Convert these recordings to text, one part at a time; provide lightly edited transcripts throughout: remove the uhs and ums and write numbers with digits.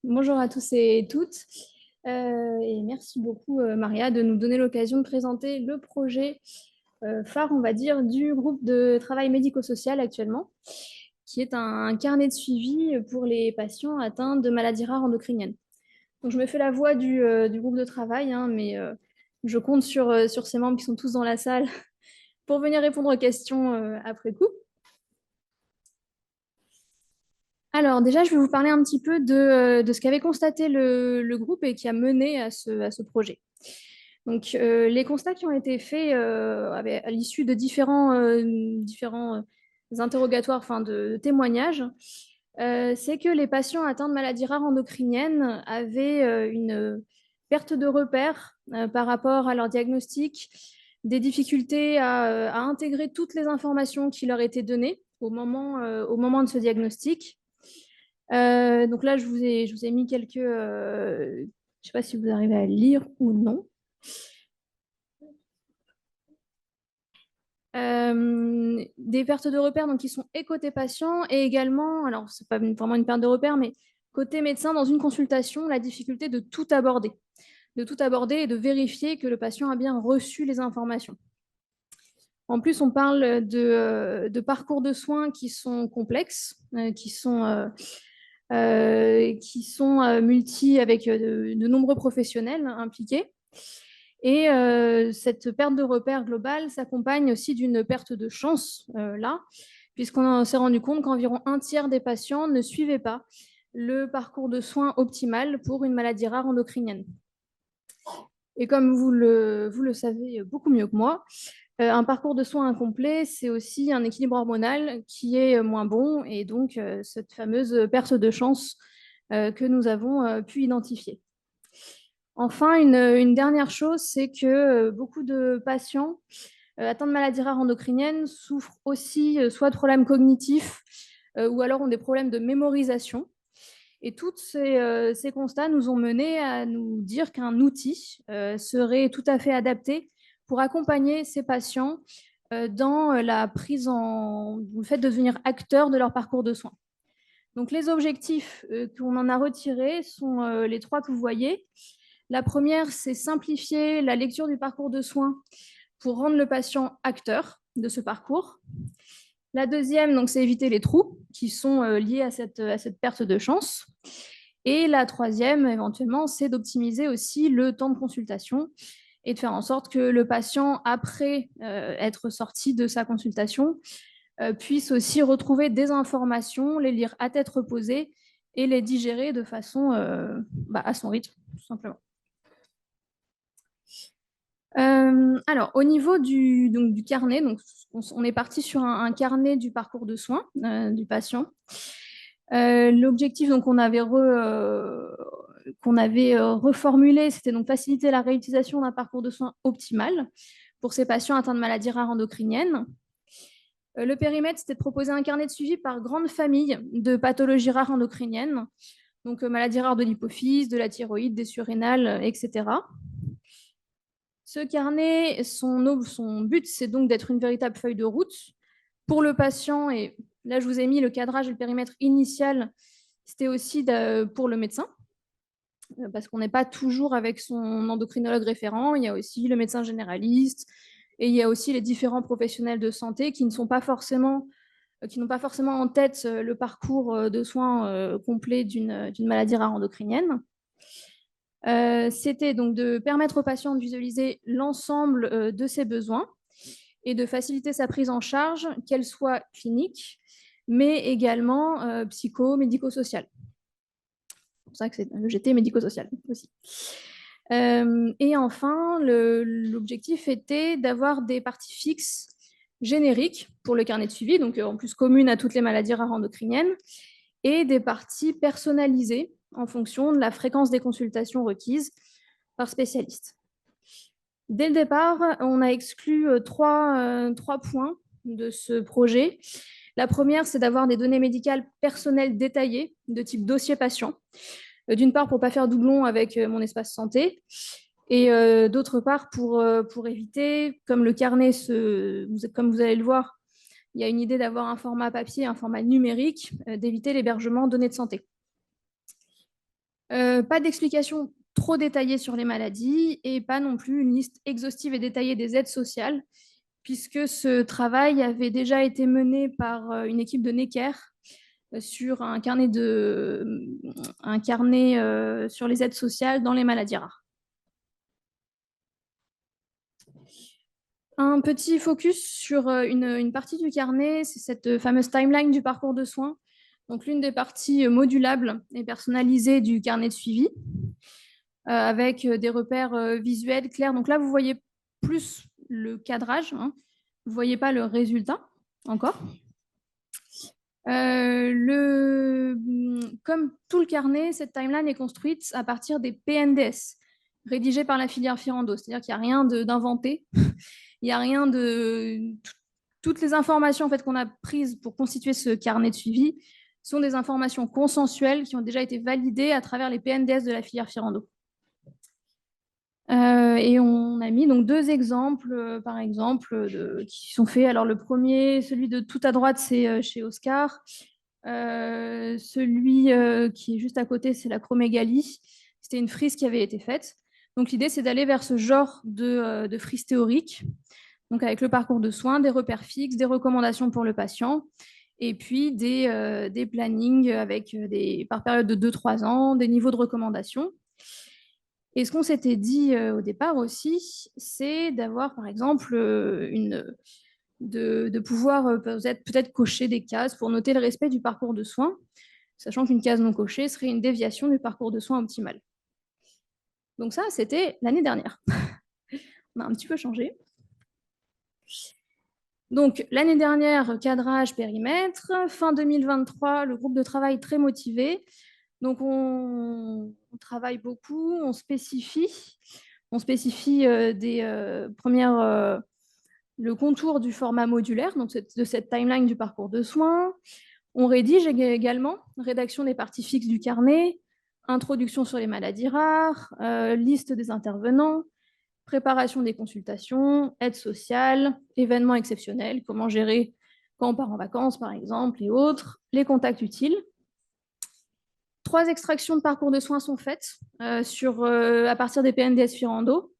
Bonjour à tous et toutes. Et merci beaucoup, Maria, de nous donner l'occasion de présenter le projet phare, on va dire, du groupe de travail médico-social actuellement, qui est un carnet de suivi pour les patients atteints de maladies rares endocriniennes. Donc, je me fais la voix du groupe de travail, hein, mais je compte sur ces membres qui sont tous dans la salle pour venir répondre aux questions après coup. Alors déjà, je vais vous parler un petit peu de ce qu'avait constaté le groupe et qui a mené à ce projet. Donc, les constats qui ont été faits à l'issue de différents interrogatoires, enfin de témoignages, c'est que les patients atteints de maladies rares endocriniennes avaient une perte de repères par rapport à leur diagnostic, des difficultés à intégrer toutes les informations qui leur étaient données au moment de ce diagnostic. Donc là, je vous ai mis quelques. Je ne sais pas si vous arrivez à lire ou non. Des pertes de repères donc, qui sont et côté patient et également, alors c'est pas vraiment une perte de repères, mais côté médecin dans une consultation, la difficulté de tout aborder et de vérifier que le patient a bien reçu les informations. En plus, on parle de parcours de soins qui sont complexes, qui sont multi avec de nombreux professionnels impliqués. Et cette perte de repère globale s'accompagne aussi d'une perte de chance, là, puisqu'on s'est rendu compte qu'environ un tiers des patients ne suivaient pas le parcours de soins optimal pour une maladie rare endocrinienne. Et comme vous le savez beaucoup mieux que moi, un parcours de soins incomplet, c'est aussi un équilibre hormonal qui est moins bon et donc cette fameuse perte de chance que nous avons pu identifier. Enfin, une dernière chose, c'est que beaucoup de patients atteints de maladies rares endocriniennes souffrent aussi soit de problèmes cognitifs ou alors ont des problèmes de mémorisation. Et tous ces constats nous ont menés à nous dire qu'un outil serait tout à fait adapté pour accompagner ces patients dans la le fait de devenir acteurs de leur parcours de soins. Donc les objectifs qu'on en a retirés sont les trois que vous voyez. La première, c'est simplifier la lecture du parcours de soins pour rendre le patient acteur de ce parcours. La deuxième, donc, c'est éviter les trous qui sont liés à cette perte de chance. Et la troisième, éventuellement, c'est d'optimiser aussi le temps de consultation et de faire en sorte que le patient, après être sorti de sa consultation, puisse aussi retrouver des informations, les lire à tête reposée et les digérer de façon à son rythme, tout simplement. Alors, au niveau du carnet, donc, on est parti sur un carnet du parcours de soins du patient. L'objectif qu'on avait reformulé, c'était donc faciliter la réutilisation d'un parcours de soins optimal pour ces patients atteints de maladies rares endocriniennes. Le périmètre, c'était de proposer un carnet de suivi par grande famille de pathologies rares endocriniennes, donc maladies rares de l'hypophyse, de la thyroïde, des surrénales, etc. Ce carnet, son but, c'est donc d'être une véritable feuille de route pour le patient. Et là, je vous ai mis le cadrage et le périmètre initial. C'était aussi pour le médecin, parce qu'on n'est pas toujours avec son endocrinologue référent. Il y a aussi le médecin généraliste et il y a aussi les différents professionnels de santé qui n'ont pas forcément en tête le parcours de soins complet d'une maladie rare endocrinienne. C'était donc de permettre au patient de visualiser l'ensemble de ses besoins et de faciliter sa prise en charge, qu'elle soit clinique, mais également psycho-médico-sociale. C'est pour ça que c'est le GT médico-social aussi. Et enfin, l'objectif était d'avoir des parties fixes génériques pour le carnet de suivi, donc en plus communes à toutes les maladies rares endocriniennes, et des parties personnalisées en fonction de la fréquence des consultations requises par spécialiste. Dès le départ, on a exclu trois points de ce projet. La première, c'est d'avoir des données médicales personnelles détaillées de type dossier patient. D'une part, pour ne pas faire doublon avec mon espace santé, et d'autre part, pour éviter, comme le carnet, comme vous allez le voir, il y a une idée d'avoir un format papier, un format numérique, d'éviter l'hébergement de données de santé. Pas d'explication trop détaillée sur les maladies et pas non plus une liste exhaustive et détaillée des aides sociales, puisque ce travail avait déjà été mené par une équipe de Necker sur un carnet sur les aides sociales dans les maladies rares. Un petit focus sur une partie du carnet, c'est cette fameuse timeline du parcours de soins. Donc, l'une des parties modulables et personnalisées du carnet de suivi, avec des repères visuels clairs. Donc là, vous voyez plus le cadrage, hein. Vous ne voyez pas le résultat encore. Comme tout le carnet, cette timeline est construite à partir des PNDS rédigés par la filière Firando. C'est-à-dire qu'il n'y a rien d'inventé. Il n'y a rien de... Toutes les informations en fait, qu'on a prises pour constituer ce carnet de suivi sont des informations consensuelles qui ont déjà été validées à travers les PNDS de la filière Firando. Et on a mis donc deux exemples, par exemple, qui sont faits. Alors, le premier, celui de tout à droite, c'est chez Oscar. Celui qui est juste à côté, c'est la chromégalie. C'était une frise qui avait été faite. Donc, l'idée, c'est d'aller vers ce genre de frise théorique, donc avec le parcours de soins, des repères fixes, des recommandations pour le patient, et puis des plannings avec par période de 2-3 ans, des niveaux de recommandation. Et ce qu'on s'était dit au départ aussi, c'est d'avoir, par exemple, de pouvoir peut-être cocher des cases pour noter le respect du parcours de soins, sachant qu'une case non cochée serait une déviation du parcours de soins optimal. Donc ça, c'était l'année dernière. On a un petit peu changé. Donc l'année dernière, cadrage, périmètre. Fin 2023, le groupe de travail très motivé. Donc on travaille beaucoup, on spécifie le contour du format modulaire, donc de cette timeline du parcours de soins. On rédige également rédaction des parties fixes du carnet, introduction sur les maladies rares, liste des intervenants, préparation des consultations, aide sociale, événements exceptionnels, comment gérer quand on part en vacances par exemple et autres, les contacts utiles. 3 extractions de parcours de soins sont faites à partir des PNDS Firando.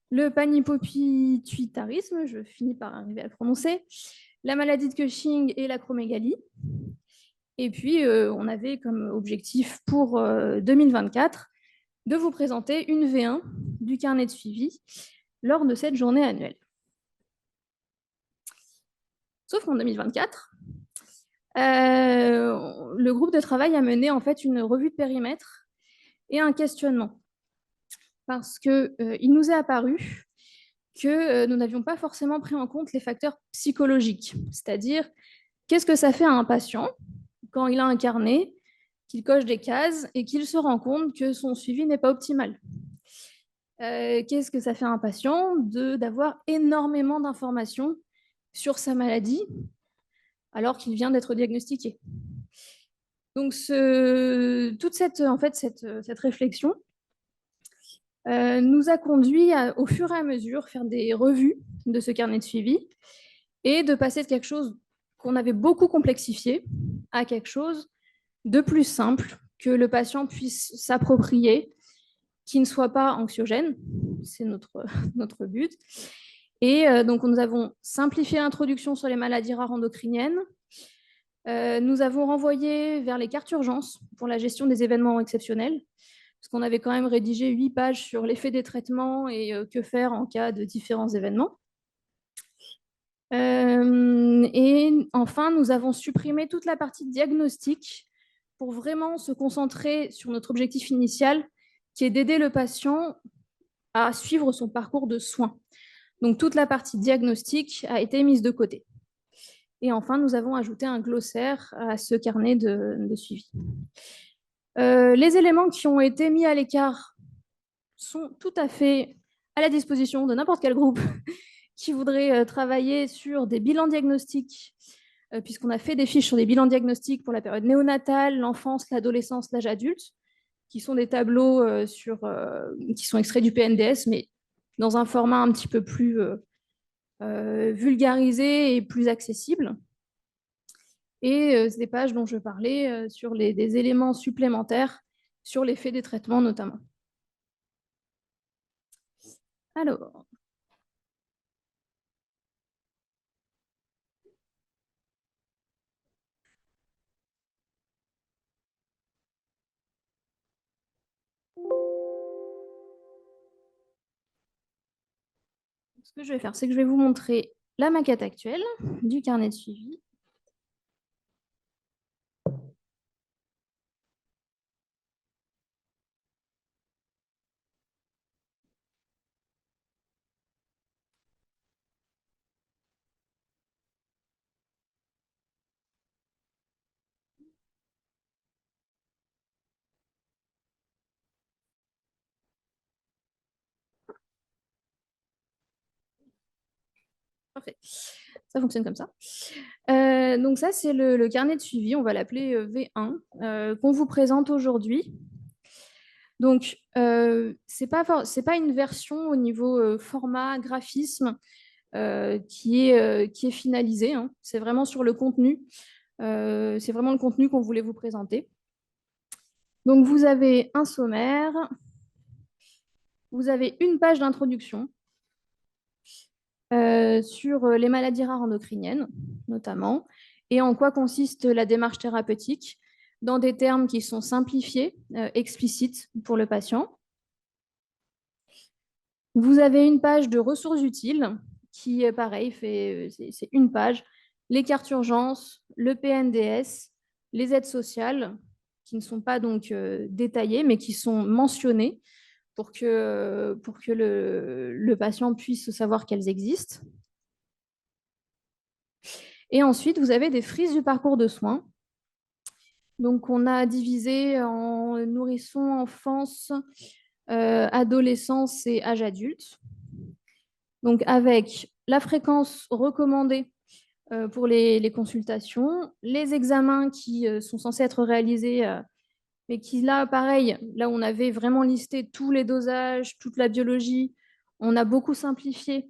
Le panhypopituitarisme, je finis par arriver à le prononcer, la maladie de Cushing et l'acromégalie. Et puis, on avait comme objectif pour 2024 de vous présenter une V1 du carnet de suivi lors de cette journée annuelle. Sauf qu'en 2024, le groupe de travail a mené en fait une revue de périmètre et un questionnement. Parce qu'il nous est apparu que nous n'avions pas forcément pris en compte les facteurs psychologiques. C'est-à-dire, qu'est-ce que ça fait à un patient quand il a un carnet, qu'il coche des cases et qu'il se rend compte que son suivi n'est pas optimal? Qu'est-ce que ça fait à un patient d'avoir énormément d'informations sur sa maladie alors qu'il vient d'être diagnostiqué? Donc, toute cette réflexion nous a conduit au fur et à mesure, faire des revues de ce carnet de suivi et de passer de quelque chose qu'on avait beaucoup complexifié à quelque chose de plus simple, que le patient puisse s'approprier, qui ne soit pas anxiogène, c'est notre but. Et donc, nous avons simplifié l'introduction sur les maladies rares endocriniennes. Nous avons renvoyé vers les cartes urgences pour la gestion des événements exceptionnels, parce qu'on avait quand même rédigé 8 pages sur l'effet des traitements et que faire en cas de différents événements. Et enfin, nous avons supprimé toute la partie diagnostic pour vraiment se concentrer sur notre objectif initial, qui est d'aider le patient à suivre son parcours de soins. Donc, toute la partie diagnostic a été mise de côté. Et enfin, nous avons ajouté un glossaire à ce carnet de suivi. Les éléments qui ont été mis à l'écart sont tout à fait à la disposition de n'importe quel groupe qui voudrait travailler sur des bilans diagnostiques, puisqu'on a fait des fiches sur des bilans diagnostiques pour la période néonatale, l'enfance, l'adolescence, l'âge adulte, qui sont des tableaux qui sont extraits du PNDS, mais dans un format un petit peu plus vulgarisé et plus accessible. Et des pages dont je parlais sur des éléments supplémentaires sur l'effet des traitements notamment. Alors, ce que je vais faire, c'est que je vais vous montrer la maquette actuelle du carnet de suivi. Parfait. Ça fonctionne comme ça. Donc ça, c'est le carnet de suivi, on va l'appeler V1, qu'on vous présente aujourd'hui. Donc, c'est pas une version au niveau format, graphisme qui est finalisée, hein. C'est vraiment sur le contenu. C'est vraiment le contenu qu'on voulait vous présenter. Donc, vous avez un sommaire, vous avez une page d'introduction sur les maladies rares endocriniennes, notamment, et en quoi consiste la démarche thérapeutique, dans des termes qui sont simplifiés, explicites pour le patient. Vous avez une page de ressources utiles qui, pareil, c'est une page. Les cartes urgence, le PNDS, les aides sociales, qui ne sont pas donc détaillées, mais qui sont mentionnées pour que le patient puisse savoir qu'elles existent. Et ensuite, vous avez des frises du parcours de soins. Donc, on a divisé en nourrissons, enfance, adolescence et âge adulte. Donc, avec la fréquence recommandée pour les consultations, les examens qui sont censés être réalisés, mais qui, là, pareil, là, on avait vraiment listé tous les dosages, toute la biologie, on a beaucoup simplifié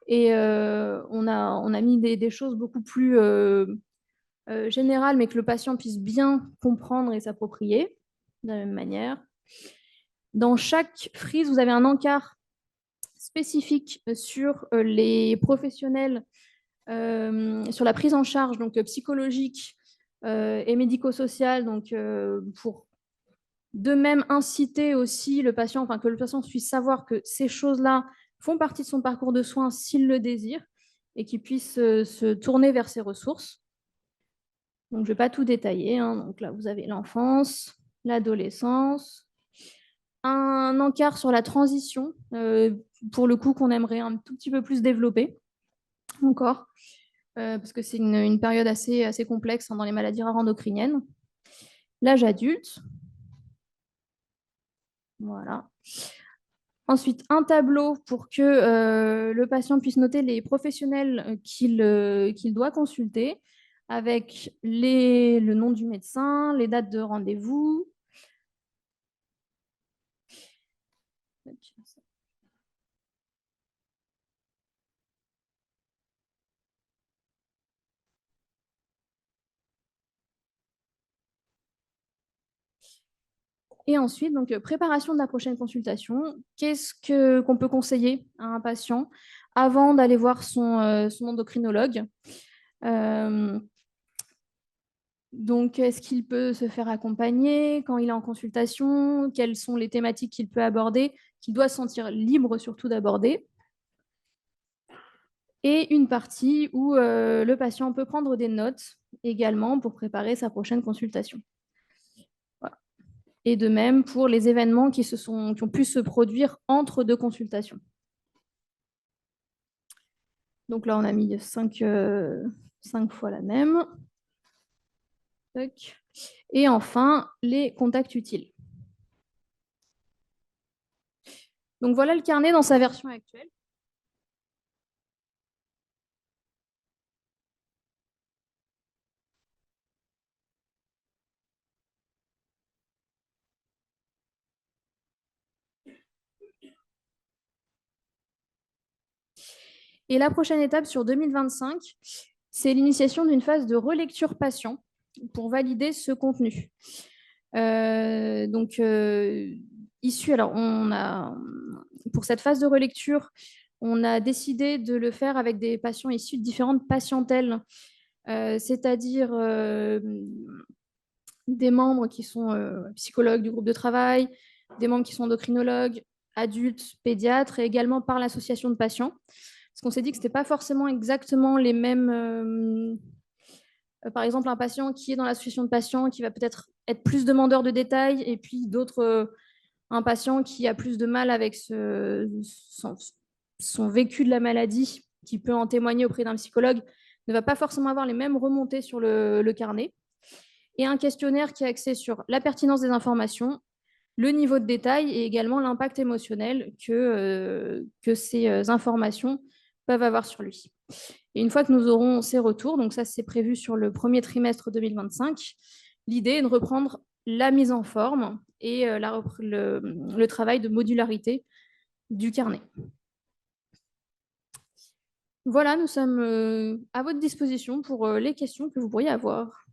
et on a mis des choses beaucoup plus générales, mais que le patient puisse bien comprendre et s'approprier de la même manière. Dans chaque frise, vous avez un encart spécifique sur les professionnels, sur la prise en charge donc, psychologique et médico-sociale, donc pour de même inciter aussi le patient, enfin que le patient puisse savoir que ces choses-là font partie de son parcours de soins s'il le désire et qu'il puisse se tourner vers ses ressources. Donc, je ne vais pas tout détailler, hein. Donc là, vous avez l'enfance, l'adolescence, un encart sur la transition, pour le coup qu'on aimerait un tout petit peu plus développer encore, parce que c'est une période assez complexe, hein, dans les maladies rares endocriniennes. L'âge adulte, voilà. Ensuite, un tableau pour que le patient puisse noter les professionnels qu'il doit consulter, avec le nom du médecin, les dates de rendez-vous. Et ensuite, donc, préparation de la prochaine consultation. Qu'est-ce qu'on peut conseiller à un patient avant d'aller voir son endocrinologue? Donc, est-ce qu'il peut se faire accompagner quand il est en consultation? Quelles sont les thématiques qu'il peut aborder, qu'il doit se sentir libre surtout d'aborder? Et une partie où le patient peut prendre des notes également pour préparer sa prochaine consultation. Voilà. Et de même pour les événements qui ont pu se produire entre deux consultations. Donc là, on a mis 5 fois la même. Et enfin, les contacts utiles. Donc voilà le carnet dans sa version actuelle. Et la prochaine étape sur 2025, c'est l'initiation d'une phase de relecture patient pour valider ce contenu. Donc, alors pour cette phase de relecture, on a décidé de le faire avec des patients issus de différentes patientèles, c'est-à-dire des membres qui sont psychologues du groupe de travail, des membres qui sont endocrinologues, adultes, pédiatres, et également par l'association de patients. Parce qu'on s'est dit que ce n'était pas forcément exactement les mêmes. Par exemple, un patient qui est dans l'association de patients, qui va peut-être être plus demandeur de détails, et puis un patient qui a plus de mal avec son vécu de la maladie, qui peut en témoigner auprès d'un psychologue, ne va pas forcément avoir les mêmes remontées sur le carnet. Et un questionnaire qui est axé sur la pertinence des informations, le niveau de détail et également l'impact émotionnel que ces informations peuvent avoir sur lui. Et une fois que nous aurons ces retours, donc ça c'est prévu sur le premier trimestre 2025, l'idée est de reprendre la mise en forme et le travail de modularité du carnet. Voilà, nous sommes à votre disposition pour les questions que vous pourriez avoir.